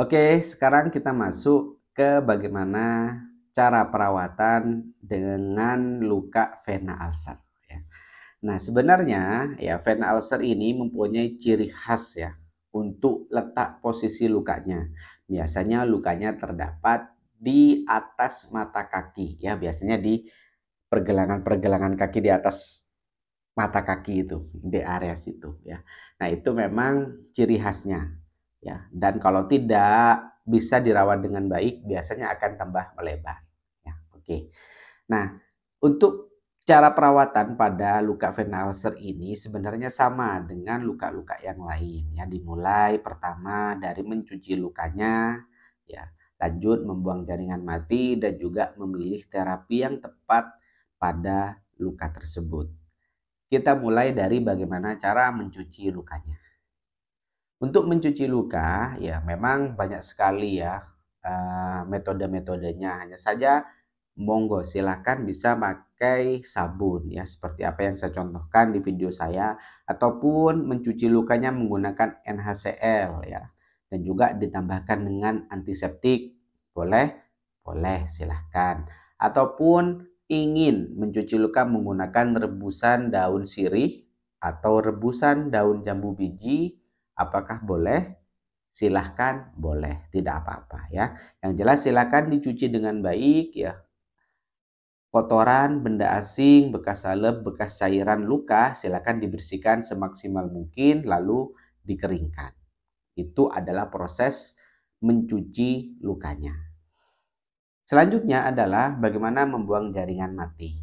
Oke, sekarang kita masuk ke bagaimana cara perawatan dengan luka vena ulcer ya. Nah, sebenarnya ya vena ulcer ini mempunyai ciri khas ya untuk letak posisi lukanya. Biasanya lukanya terdapat di atas mata kaki ya, biasanya di pergelangan-pergelangan kaki di atas mata kaki itu, di area situ ya. Nah, itu memang ciri khasnya ya. Dan kalau tidak bisa dirawat dengan baik, biasanya akan tambah melebar ya. Oke. Nah, untuk cara perawatan pada luka vena ulcer ini sebenarnya sama dengan luka-luka yang lain ya. Dimulai pertama dari mencuci lukanya ya, lanjut membuang jaringan mati dan juga memilih terapi yang tepat pada luka tersebut. Kita mulai dari bagaimana cara mencuci lukanya. Untuk mencuci luka, ya memang banyak sekali ya metode-metodenya. Hanya saja monggo silakan bisa pakai sabun ya seperti apa yang saya contohkan di video saya, ataupun mencuci lukanya menggunakan NaCl ya, dan juga ditambahkan dengan antiseptik. Boleh? Boleh, silahkan. Ataupun ingin mencuci luka menggunakan rebusan daun sirih atau rebusan daun jambu biji, apakah boleh? Silahkan, boleh, tidak apa-apa ya. Yang jelas silahkan dicuci dengan baik ya. Kotoran, benda asing, bekas salep, bekas cairan luka silakan dibersihkan semaksimal mungkin lalu dikeringkan. Itu adalah proses mencuci lukanya. Selanjutnya adalah bagaimana membuang jaringan mati.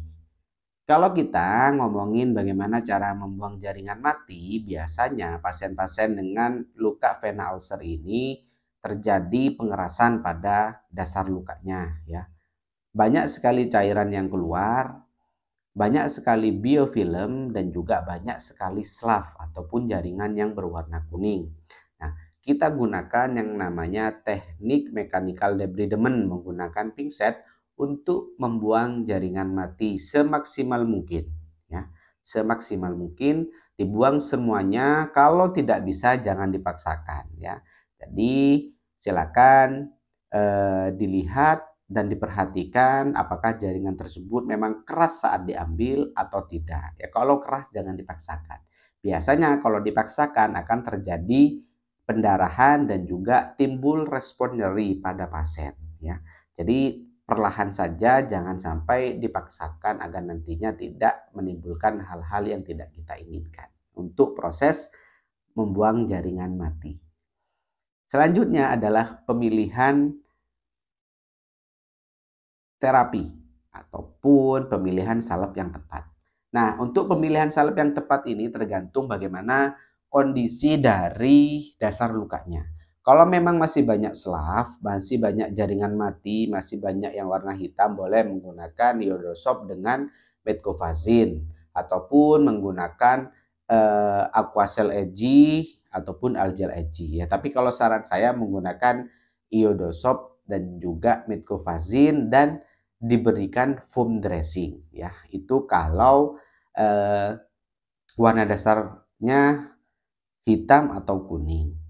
Kalau kita ngomongin bagaimana cara membuang jaringan mati, biasanya pasien-pasien dengan luka vena ulcer ini terjadi pengerasan pada dasar lukanya ya. Banyak sekali cairan yang keluar, banyak sekali biofilm, dan juga banyak sekali slav ataupun jaringan yang berwarna kuning. Nah, kita gunakan yang namanya teknik mechanical debridement menggunakan pinset untuk membuang jaringan mati semaksimal mungkin ya. Semaksimal mungkin dibuang semuanya, kalau tidak bisa jangan dipaksakan ya. Jadi silakan dilihat dan diperhatikan apakah jaringan tersebut memang keras saat diambil atau tidak. Ya, kalau keras jangan dipaksakan. Biasanya kalau dipaksakan akan terjadi pendarahan dan juga timbul respon nyeri pada pasien ya. Jadi perlahan saja, jangan sampai dipaksakan agar nantinya tidak menimbulkan hal-hal yang tidak kita inginkan untuk proses membuang jaringan mati. Selanjutnya adalah pemilihan terapi ataupun pemilihan salep yang tepat. Nah, untuk pemilihan salep yang tepat ini tergantung bagaimana kondisi dari dasar lukanya. Kalau memang masih banyak slav, masih banyak jaringan mati, masih banyak yang warna hitam, boleh menggunakan iodosob dengan metcovazin ataupun menggunakan Aquacel Egi ataupun Algel Egi ya. Tapi kalau saran saya menggunakan iodosob dan juga metcovazin dan diberikan foam dressing ya. Itu kalau warna dasarnya hitam atau kuning.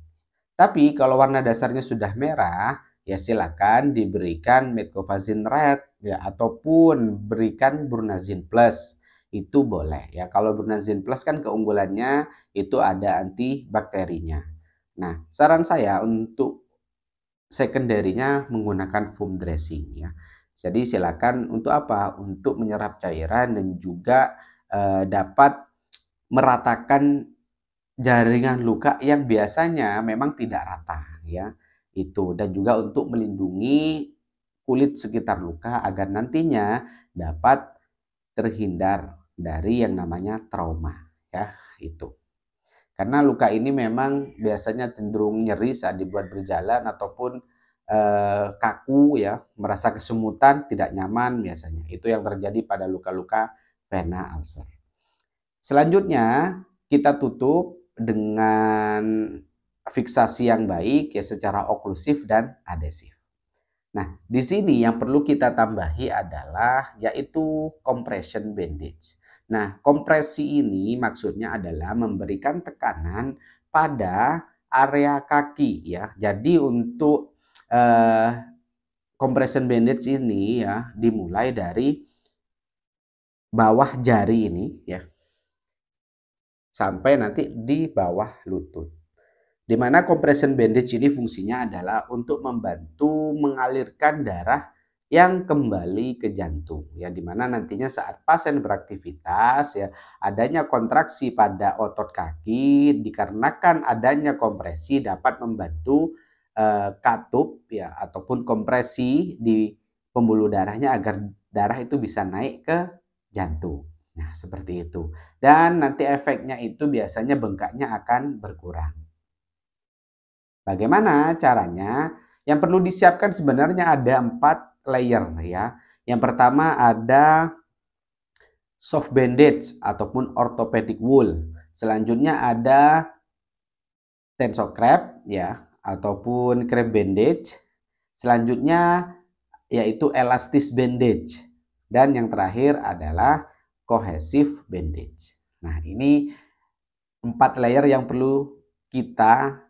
Tapi kalau warna dasarnya sudah merah, ya silakan diberikan metcovazin red ya, ataupun berikan Burnazin plus. Itu boleh ya. Kalau Burnazin plus kan keunggulannya itu ada antibakterinya. Nah, saran saya untuk secondary-nya menggunakan foam dressing ya. Jadi silakan untuk apa? Untuk menyerap cairan dan juga dapat meratakan jaringan luka yang biasanya memang tidak rata ya. Itu, dan juga untuk melindungi kulit sekitar luka agar nantinya dapat terhindar dari yang namanya trauma ya, itu. Karena luka ini memang biasanya cenderung nyeri saat dibuat berjalan ataupun kaku ya, merasa kesemutan, tidak nyaman biasanya. Itu yang terjadi pada luka-luka vena ulcer. Selanjutnya kita tutup dengan fiksasi yang baik ya secara oklusif dan adesif. Nah, di sini yang perlu kita tambahi adalah yaitu compression bandage. Nah, kompresi ini maksudnya adalah memberikan tekanan pada area kaki ya. Jadi untuk compression bandage ini ya dimulai dari bawah jari ini ya sampai nanti di bawah lutut. Di mana compression bandage ini fungsinya adalah untuk membantu mengalirkan darah yang kembali ke jantung ya, dimana nantinya saat pasien beraktivitas ya adanya kontraksi pada otot kaki dikarenakan adanya kompresi dapat membantu katup ya ataupun kompresi di pembuluh darahnya agar darah itu bisa naik ke jantung. Nah, seperti itu. Dan nanti efeknya itu biasanya bengkaknya akan berkurang. Bagaimana caranya? Yang perlu disiapkan sebenarnya ada 4 layer ya. Yang pertama ada soft bandage ataupun orthopedic wool. Selanjutnya ada tensiokrep ya ataupun crepe bandage. Selanjutnya yaitu elastis bandage. Dan yang terakhir adalah cohesive bandage. Nah, ini 4 layer yang perlu kita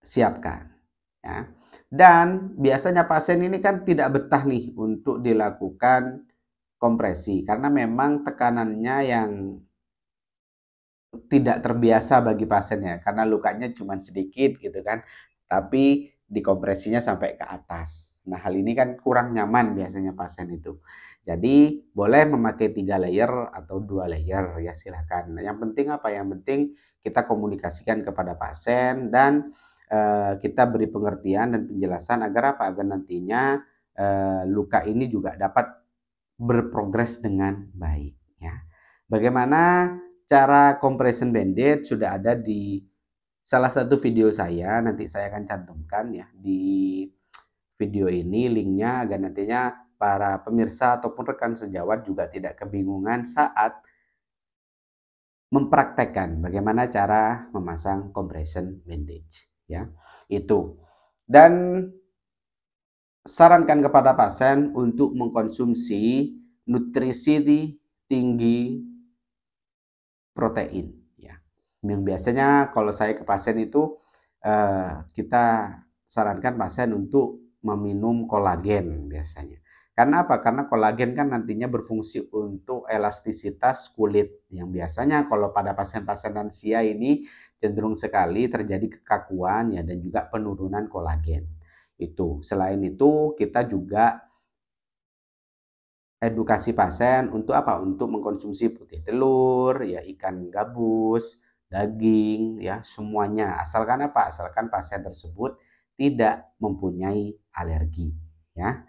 siapkan ya. Dan biasanya pasien ini kan tidak betah nih untuk dilakukan kompresi karena memang tekanannya yang tidak terbiasa bagi pasiennya karena lukanya cuma sedikit gitu kan, tapi dikompresinya sampai ke atas. Nah, hal ini kan kurang nyaman biasanya pasien itu. Jadi boleh memakai 3 layer atau 2 layer ya silakan. Nah, yang penting apa? Yang penting kita komunikasikan kepada pasien dan kita beri pengertian dan penjelasan agar apa? Agar nantinya luka ini juga dapat berprogres dengan baik ya. Bagaimana cara compression bandage sudah ada di salah satu video saya, nanti saya akan cantumkan ya di video ini linknya agar nantinya para pemirsa ataupun rekan sejawat juga tidak kebingungan saat mempraktekkan bagaimana cara memasang compression bandage ya. Itu. Dan sarankan kepada pasien untuk mengkonsumsi nutrisi tinggi protein ya. Yang biasanya kalau saya ke pasien itu kita sarankan pasien untuk meminum kolagen biasanya. Karena apa? Karena kolagen kan nantinya berfungsi untuk elastisitas kulit yang biasanya kalau pada pasien-pasien lansia ini cenderung sekali terjadi kekakuan ya dan juga penurunan kolagen. Itu. Selain itu kita juga edukasi pasien untuk apa? Untuk mengkonsumsi putih telur, ya ikan gabus, daging, ya semuanya. Asalkan apa? Asalkan pasien tersebut tidak mempunyai alergi, ya.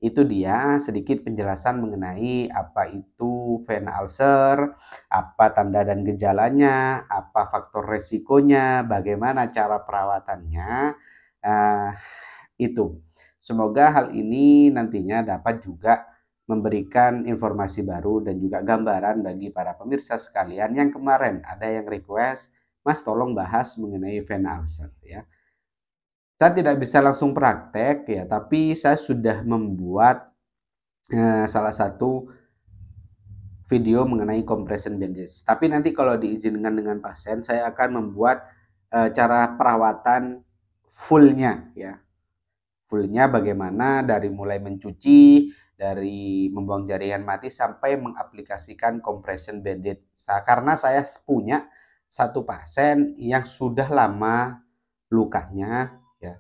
Itu dia sedikit penjelasan mengenai apa itu vena ulcer, apa tanda dan gejalanya, apa faktor resikonya, bagaimana cara perawatannya, itu. Semoga hal ini nantinya dapat juga memberikan informasi baru dan juga gambaran bagi para pemirsa sekalian yang kemarin ada yang request, Mas tolong bahas mengenai vena ulcer ya. Saya tidak bisa langsung praktek ya, tapi saya sudah membuat salah satu video mengenai compression bandage. Tapi nanti kalau diizinkan dengan pasien, saya akan membuat cara perawatan fullnya ya. Fullnya bagaimana dari mulai mencuci, dari membuang jaringan mati sampai mengaplikasikan compression bandage. Karena saya punya satu pasien yang sudah lama lukanya ya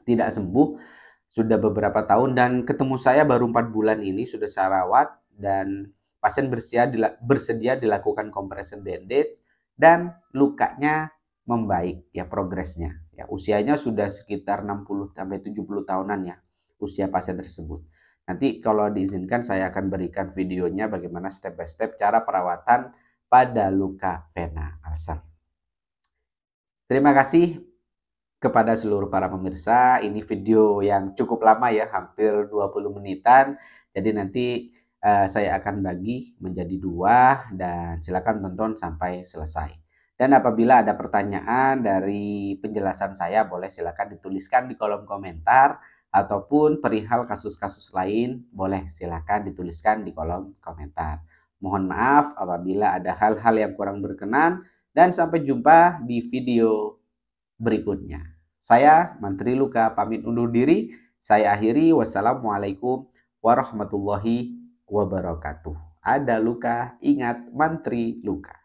tidak sembuh, sudah beberapa tahun dan ketemu saya baru 4 bulan ini sudah saya rawat dan pasien bersedia dilakukan compression bandage dan lukanya membaik ya progresnya. Ya, usianya sudah sekitar 60 sampai 70 tahunan ya usia pasien tersebut. Nanti kalau diizinkan saya akan berikan videonya bagaimana step by step cara perawatan pada luka vena ulcer. Terima kasih kepada seluruh para pemirsa. Ini video yang cukup lama ya, hampir 20 menitan. Jadi nanti saya akan bagi menjadi 2 dan silakan tonton sampai selesai. Dan apabila ada pertanyaan dari penjelasan saya, boleh silakan dituliskan di kolom komentar ataupun perihal kasus-kasus lain, boleh silakan dituliskan di kolom komentar. Mohon maaf apabila ada hal-hal yang kurang berkenan. dan sampai jumpa di video berikutnya. Saya Mantri Luka pamit undur diri. Saya akhiri. Wassalamualaikum warahmatullahi wabarakatuh. Ada luka, ingat Mantri Luka.